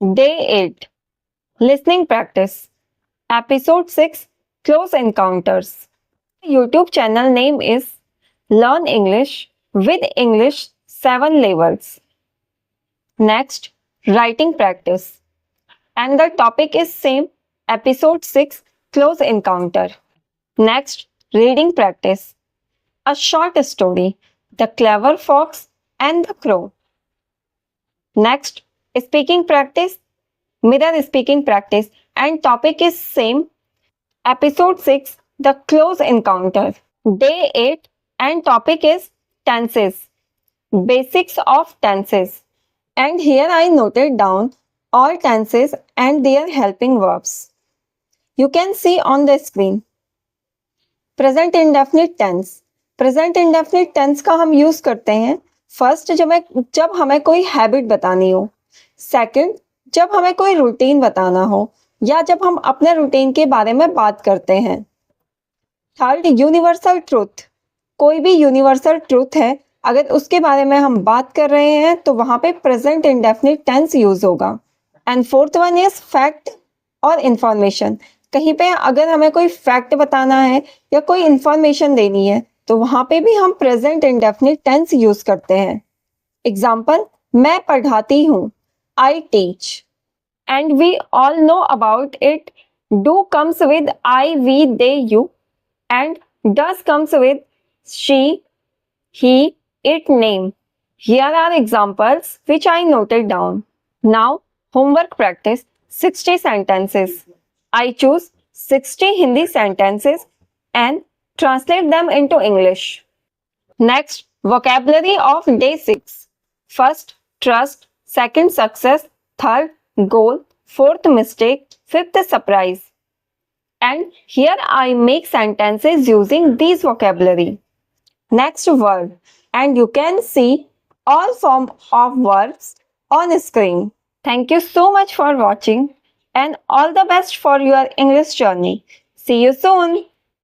Day 8 Listening Practice Episode 6 Close Encounters. YouTube channel name is Learn English with English 7 Levels. Next, Writing Practice. And the topic is same Episode 6 Close Encounter. Next, Reading Practice. A short story The Clever Fox and the Crow. Next, Speaking Practice. Mirror speaking practice and topic is same. Episode 6 The Close Encounter. Day 8 and topic is tenses. Basics of tenses. And here I noted down all tenses and their helping verbs. You can see on the screen. Present indefinite tense. Present indefinite tense का हम use करते हैं first जब हमें कोई habit बतानी हो, second जब हमें कोई रूटीन बताना हो या जब हम अपने रूटीन के बारे में बात करते हैं। Third, universal truth. कोई भी यूनिवर्सल ट्रूथ है अगर उसके बारे में हम बात कर रहे हैं तो वहां पे प्रेजेंट इंडेफिनिट टेंस यूज होगा। And fourth one is fact और इंफॉर्मेशन। कहीं पे अगर हमें कोई फैक्ट बताना है या कोई इंफॉर्मेशन देनी है तो वहां पे भी हम प्रेजेंट इंडेफिनिट टेंस यूज करते हैं। एग्जाम्पल, मैं पढ़ाती हूँ, I teach. And we all know about it. Do comes with I, we, they, you. And does comes with she, he, it, name. Here are examples which I noted down. Now, homework practice 60 sentences. I choose 60 Hindi sentences and translate them into English. Next, vocabulary of day 6. First, trust. Second, success. Third, goal. Fourth, mistake. Fifth, surprise. And here I make sentences using these vocabulary. Next, word. And you can see all form of words on screen. Thank you so much for watching and all the best for your English journey. See you soon.